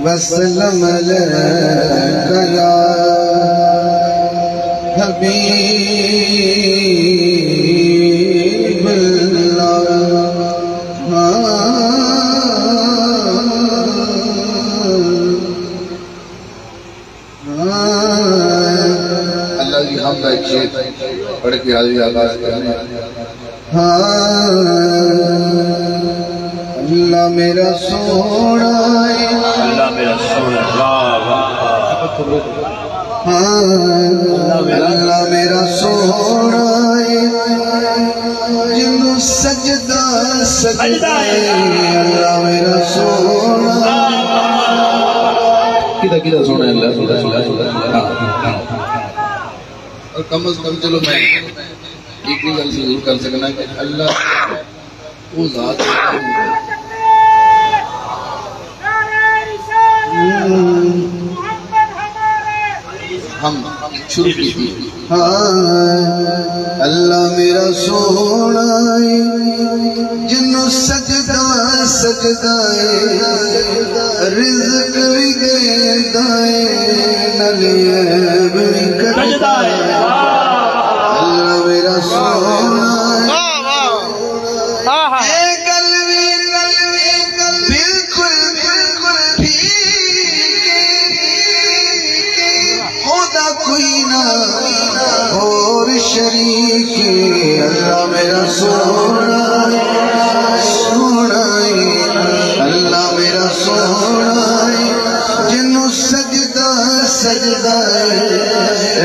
وسلم علیک یا حبیب اللہ اللہ کی حمد ایک شیط پڑھ کے حاضری آغاز کرنے اللہ میرا سونا ہے اللہ میرا سونا اللہ میرا سونا ہے جنہوں سجدہ سجدہ ہے اللہ میرا سونا کدھا سونا ہے اللہ اور کم از کم چلو میں ایک بھی گل سے ضرور کر سکنا کہ اللہ وہ ذات ہم شروع کی تھی اللہ میرا سونا ہے جنہوں سجدہ سجدہ ہے رزق بھی دیتا ہے نلیب بھی کرتا ہے اللہ میرا سونا ہے اور شریک اللہ میرا سونا سونا اللہ میرا سونا جنہوں سجدہ سجدہ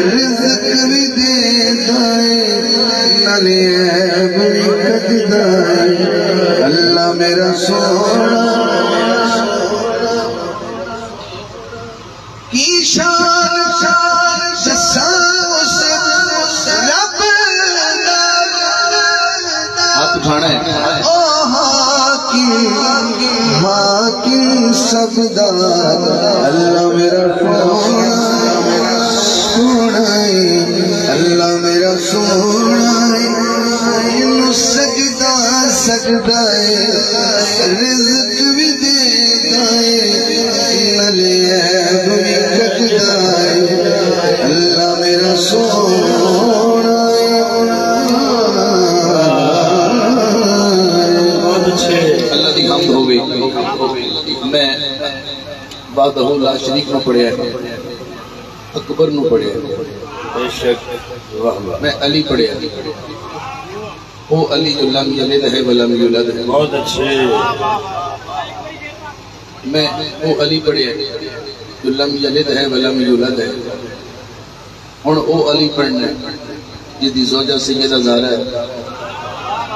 رزق بھی دیتا ہے نلیب بھی کٹتا ہے اللہ میرا سونا کی شان حاکم سبدار اللہ میرا سونا اللہ میرا سونا انہوں سجدہ سجدہ رزق بھی دیتا ہے نلیب بھی کٹتا ہے اللہ میرا سونا اللہ دی حمد ہو گئی میں وحدہ لا شریک نہ پڑھے اکبر نہ پڑھے میں علی پڑھے وہ علی جو لم یلد ہے ولم یولد ہے بہت اچھے میں وہ علی پڑھے جو لم یلد ہے ولم یولد ہے اور وہ علی پڑھنے جس دی زوجہ سیدہ زہرا ہے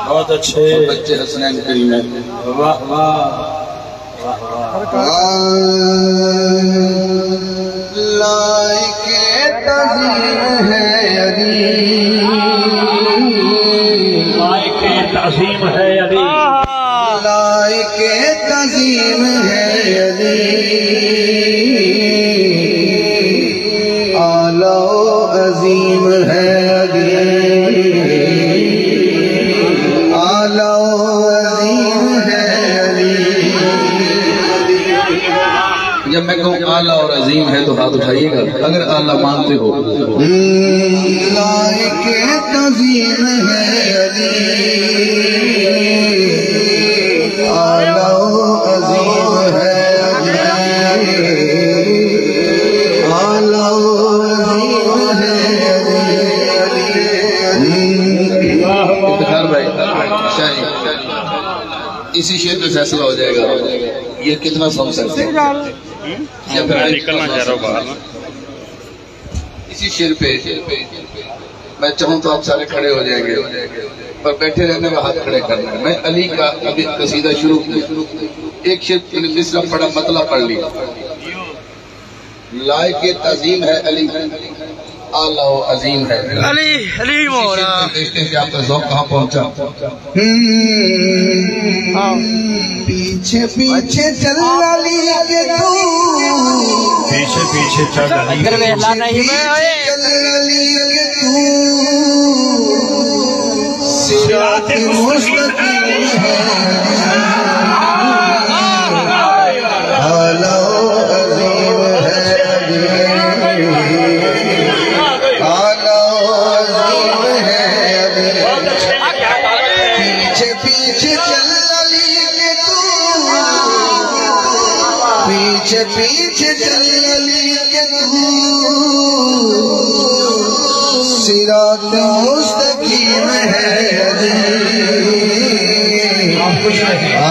بہت اچھے بچے حسنین کریمین واہ واہ لائق تعظیم ہے علی لائق تعظیم ہے علی لائق تعظیم ہے علی اعلیٰ و عظیم ہے علی جب میں کہوں اعلیٰ اور عظیم ہے تو ہاتھ اٹھائیے گا اگر اعلیٰ مانتے ہو. لائق تعظیم ہے علی اعلیٰ و عظیم ہے اعلیٰ و عظیم ہے افتخار بھائی شاہی اسی شعر پہ فیصلہ ہو جائے گا یہ کتنا سن سکتے ہیں یا پھر نکلنا چاہ رہا ہوں باہر. اسی شعر پہ میں چاہوں تو آپ سارے کھڑے ہو جائیں گے پر بیٹھے رہنے میں ہاتھ کھڑے کرنا ہے. میں علی کا ابھی قصیدہ شروع ایک شعر مصرع پڑھا مطلب پڑھ لیا. لائق تعظیم ہے علی اعلیٰ و عظیم ہے علی مولا. دیکھتے ہیں کہ آپ کا ذوق کہاں پہنچا. پیچھے پیچھے چل علی کے تو پیچھے پیچھے چل علی چل علی کے تو صراط مستقیم ہے اعلیٰ و عظیم ہے اعلیٰ و عظیم ہے پیچھے پیچھے چل علی کے تو پیچھے پیچھے چل علی کے تو صراط مستقیم ہے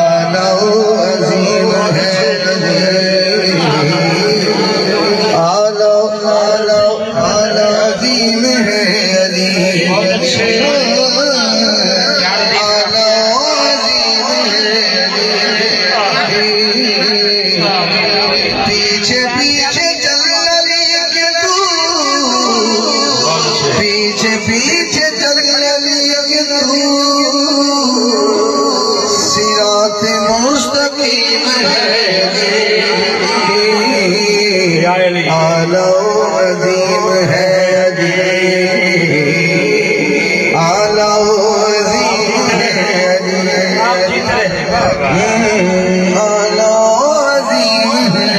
اعلیٰ و عظیم ہے اعلیٰ عظیم ہے علی پیچھے پیچھے چل علی کے تو پیچھے پیچھے چل علی کے تو صراط مستقیم ہے اعلیٰ و عظیم ہے اعلیٰ و عظیم ہے اعلیٰ و عظیم ہے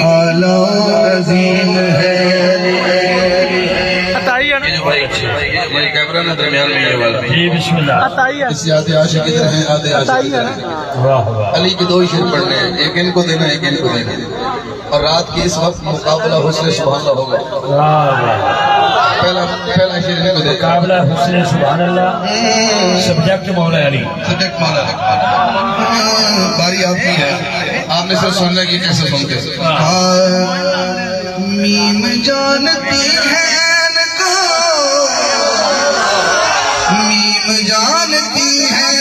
اعلیٰ و عظیم ہے یہ کیمرہ نہ درمیان میں یہ والا جی بسم اللہ. اس سے آدھے عاشق ادھر ہیں آدھے عاشق ادھر ہیں. واہ واہ. علی کے دو ہی شعر پڑھنے ہیں ایک ان کو دینا ایک ان کو دینا اور رات کے اس وقت مقابلہ حسن سبحان اللہ ہوگا. واہ واہ. پہلا شعر ان کو دیکھا مقابلہ حسن سبحان اللہ سبجیکٹ مولا علی سبجیکٹ مانا باری آپ کی ہے آپ نے سر سننا کہ کیسے سنتے ہیں. میم جانتی ہے میم جانتی ہے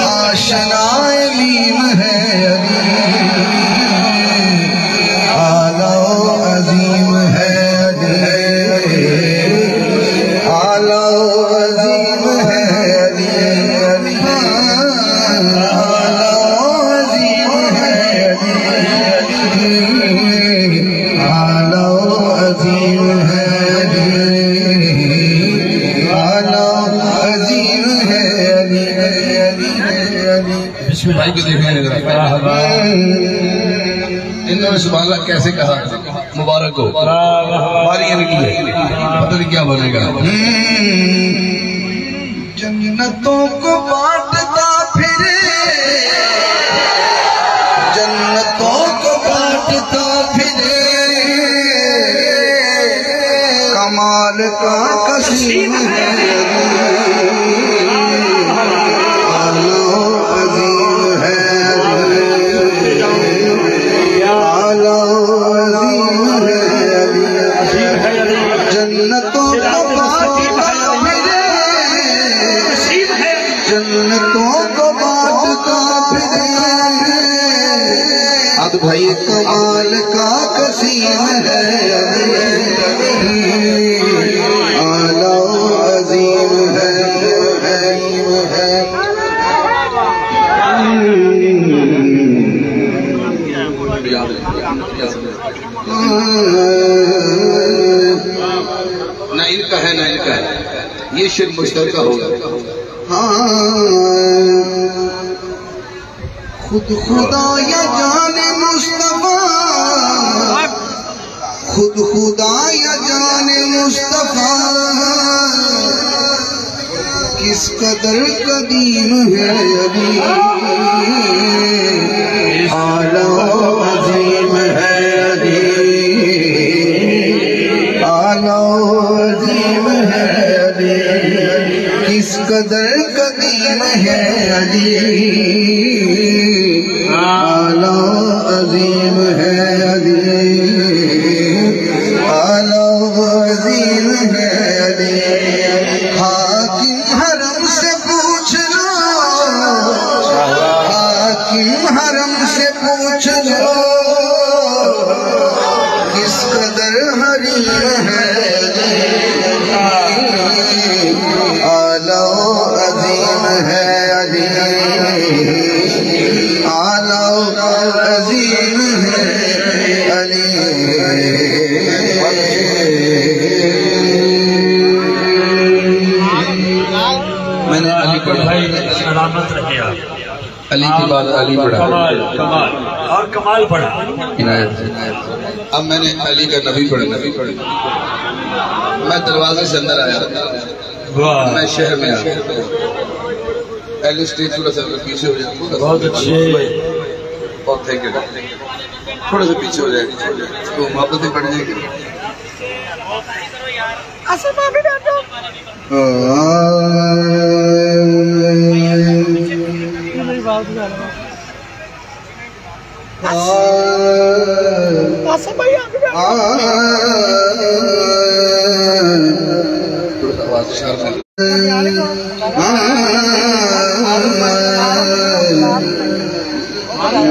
آشنائے میم ہے اعلیٰ و عظیم ہے اعلیٰ و عظیم ہے اعلیٰ و عظیم ہے اعلیٰ و عظیم ہے بھائی کو دیکھنے لگ رہا انہوں نے سبحان اللہ کیسے کہا مبارک ہو باری ان کی ہے پتہ نہیں کیا بنے گا. جنتوں کو بانٹتا پھرے جنتوں کو بانٹتا پھرے کمال کا قسیم ہے جنتوں کو بانٹتا پھرے اب بھائی کمال کا قسیم ہے اعلیٰ و عظیم ہے نہ ان کا ہے نہ ان کا ہے یہ شرک مشترکہ ہوگا خود خدا یا جان مصطفیٰ، خود خدا یا جان مصطفیٰ، کس قدر قدیم ہے ابھی، اعلیٰ و عظیم ہے ابھی، اعلیٰ و عظیم ہے ابھی، کس قدر قدیم ہے ابھی، اعلیٰ و عظیم ہے ابھی، اعلیٰ و عظیم ہے ابھی۔ حاکم حرم سے پوچھ لو، حاکم حرم سے پوچھ لو، کس قدر حریم ہے اعلیٰ و عظیم ہے علی، اعلیٰ و عظیم ہے علی۔ میں نے علی پڑھا، علامت رکھے آپ، علی کی بات علی پڑھا، کمال کمال اور کمال پڑھا۔ اب میں نے علی کا نبی پڑھا، میں دروازے سے اندر آیا، میں شہر میں آیا، پہلے اسٹیج تھوڑا سا پیچھے ہو جائے، بہت اچھے، بہت تھینک یو، تھوڑا سا پیچھے ہو جائے تو محبتیں بڑھ جائیں گی۔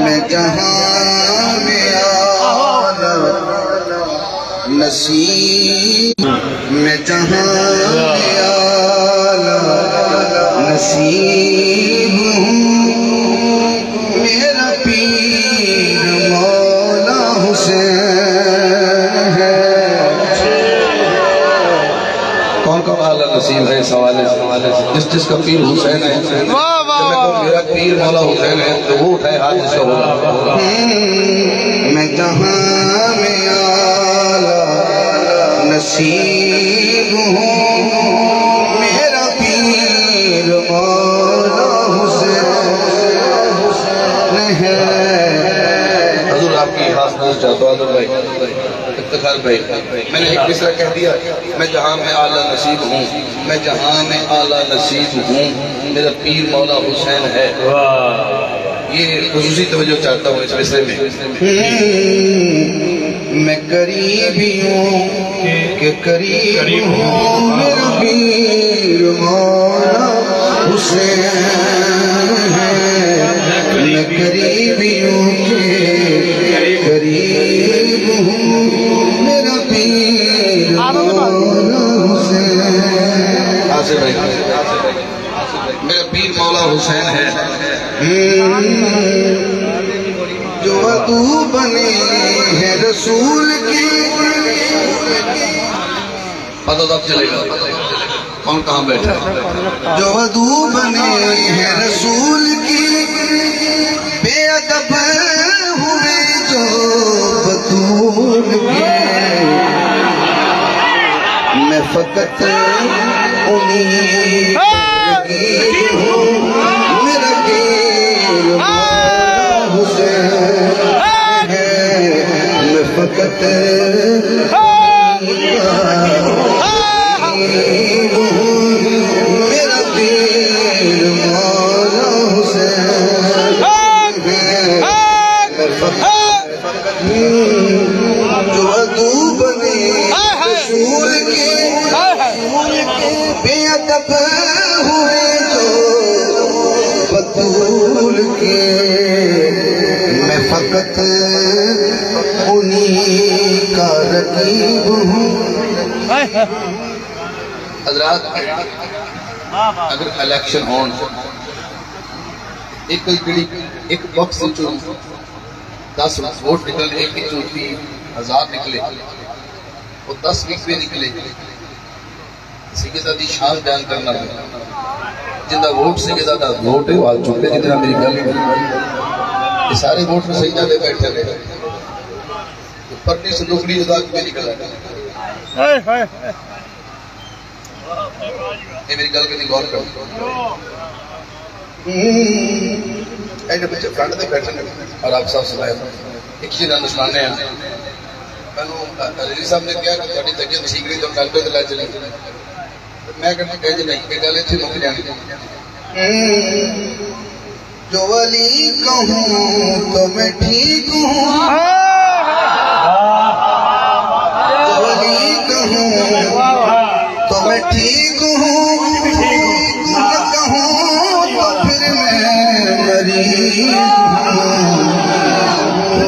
میں جہاں میں آلہ نصیب، میں جہاں میں آلہ نصیب ہوں، میرا پیر مولا حسین ہے۔ کون کون اعلیٰ نصیب ہے اس حوالے سے؟ جس کا پیر حسین ہے، میرا پیر مولا حسین ہے تو وہ اٹھائے ہاتھ جس کا ہوگا۔ میں جہاں میں اعلیٰ نصیب ہوں، میرا پیر مولا حسین ہے۔ حضور آپ کی خاص نظر چاہتا ہوں حضور بھائی، افتخار بھائی، میں نے ایک مصرع کہہ دیا، میں جہاں میں اعلیٰ نصیب ہوں، میں جہاں میں اعلیٰ نصیب ہوں، میرا پیر مولا حسین ہے۔ یہ خصوصی توجہ چاہتا ہوں اس مصرع میں۔ میں قریبی ہوں کہ قریب ہوں، میرا پیر مولا حسین ہے۔ میں قریبی ہوں کہ قریب ہوں، میرا پیر مولا حسین۔ آصف بھائی، میرا پیر مولا حسین ہے۔ جو عدو بنے ہیں رسول کی، پتہ تب چلے گا کون کہاں بیٹھا ہے۔ جو عدو بنے ہیں رسول کی، بے ادب ہوئے جو بطول کے، میں فقط انہیں لگی ہوں، میرا پیر مولا حسین ہے۔ میں فقط میرا پیر مولا حسین ہے۔ میں فقط جو عدو بنے رسول کے، بے ادب ہوئے جو بطول کے، میں فقط انہیں کا رقیب ہوں۔ حضرات اگر الیکشن ہون ایک باکس چون 10 ووٹ نکل، ایک کی چوتی 1000 نکلے اور 10 بھی نکلے، سیدھا دی شان بیان کرنا ہے۔ جنہ ووٹ سے جدا دا ووٹ ہے وہ آج چکے جتنا میری گل یہ سارے ووٹ میں صحیح دے بیٹھے رہے پرنی سے لکڑی جدا میں نکل آئے یہ میری گل کے نہیں غور کرو ایسے بچے فرنٹ دے بیٹھے اور آپ صاحب سنائے ایک چیز نشانے ہیں علی صاحب نے کیا کہ تھوڑی طبیعت ٹھیک نہیں تو ڈاکٹر کے لائے چلے میں کہتا کہ نہیں کہ گل اتنی مک جانی جو ولی کہوں تو میں ٹھیک ہوں جو ولی کہوں تو میں ٹھیک ہوں نہ کہوں تو پھر میں مریض ہوں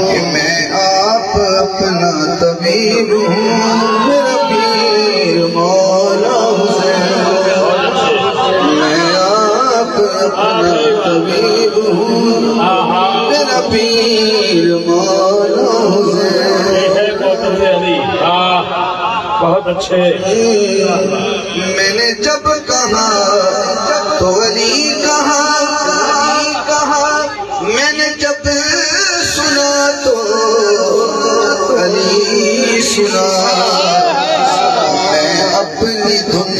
کہ میں آپ اپنا طبیب ہوں میرا پیر مولا حسین میں آپ اپنا طبیب ہوں میرا پیر مولا حسین بہت اچھے میں نے جب کہا تو علی کہا میں نے جب سنا تو علی سنا میں اپنی دھن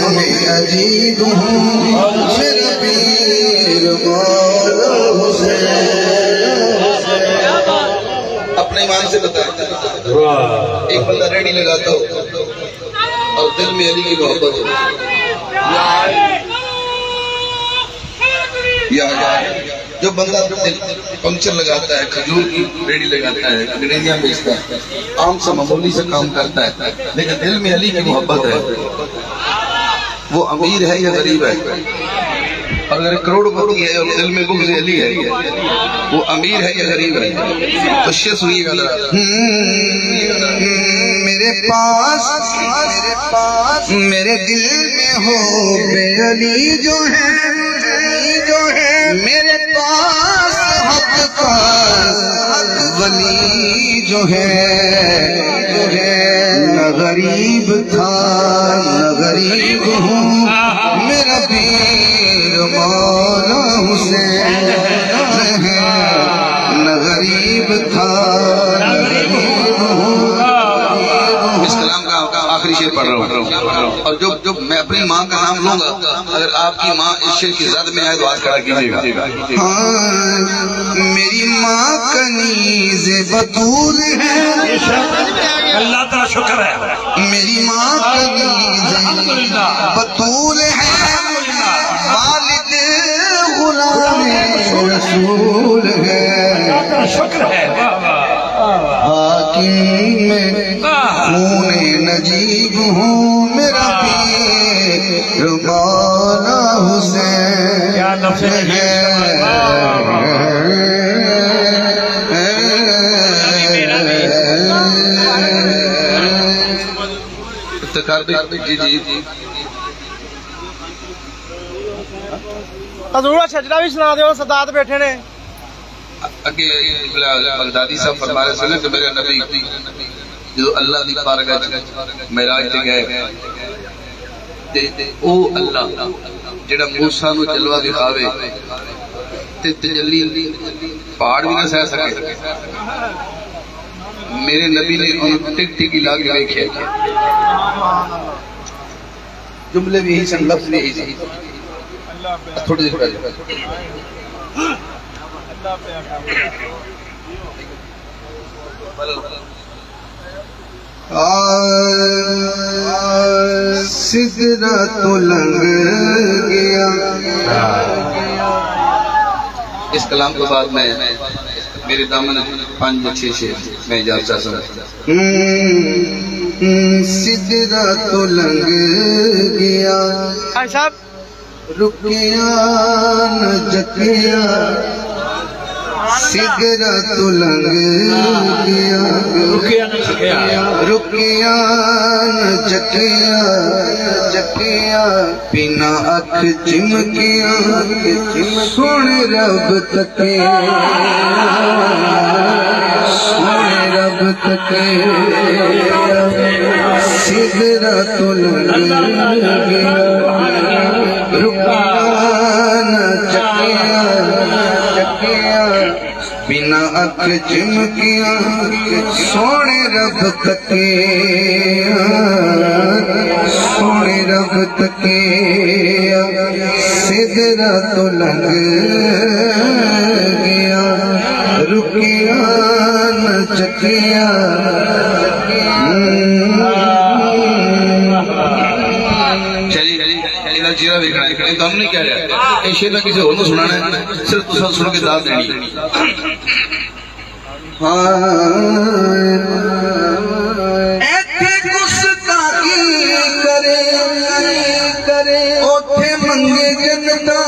میں عجیب ہوں میرا پیر مولا حسین اپنے ایمان سے بتائیں ایک بندہ ریڈی لگاتا ہو اور دل میں علی کی محبت ہو یا جو بندہ پنکچر لگاتا ہے کھجور کی ریڈی لگاتا ہے انگریزیاں بیچتا ہے عام سے معمولی سے کام کرتا ہے لیکن دل میں علی کی محبت ہے وہ امیر ہے یا غریب ہے اور اگر کروڑ پتی ہے اور دل میں بغض علی ہے وہ امیر ہے یا غریب ہے تو شیئر سنیے گا میرے پاس میرے دل میں ہو بے علی جو ہے میرے پاس حق پاس ولی جو ہے نہ غریب تھا نہ غریب ہوں میرا پیر مولا حسین ہے نہ غریب تھا نہ غریب ہوں اس کلام کا آخری شعر پڑھ رہا ہوں اور جب میں اپنی ماں کا نام لوں گا اگر آپ کی ماں اس شعر کی زد میں آئے تو ہاتھ کھڑا کیجیے گا میری ماں کنیز بطول ہے اللہ تعالیٰ شکر ہے میری ماں کنیز بطول ہے والد غلام رسول ہے شکر ہے حاکم میں خون نجیب ہوں میرا پیر مولا حسین کیا نفس ہے جی حضور شجرہ بھی سنا دیو سادات بیٹھے نے اگے بغدادی صاحب فرما رہے سنے کہ میرے نبی جو اللہ دی بارگاہ معراج تے گئے تے او اللہ جڑا موسیٰ نو جلوہ دکھاوے تے تجلی پہاڑ بھی نہ سہ سکے میرے نبی نے ان ٹک ٹکی لا کے دیکھے جملے بھی ہی سن لفظ بھی ہی سن تھوڑی دیر پہلے سدرت لنگ گیا اس کلام کے بعد میں میرے دامن 5-6 شعر میں اجازت سمجھتا سدرت لنگ گیا بھائی صاحب رکیا نہ جکیا سدرت لنگ گیا رکیا نہ جکیا بنا اکھ چمکیا سن رب تکے سدرت لنگ گیا رکیا بنا اکھ چمکیا سونے رب تکیا سونے رب تکیا سدرا تو لنگ گیا رکیا نہ چکیا چیرہ دیکھنا ہے تو ہم نے کیا رہا ہے شیئر نہ کسی اور نے سنانا ہے صرف تو سن کے داد دینی ایتھے گستاخی کرے اوتھے منگے جنتا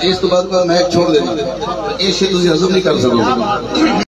اس تو بعد میں ایک چھوڑ دینا یہ شیئر تسی حضم نہیں کر سکو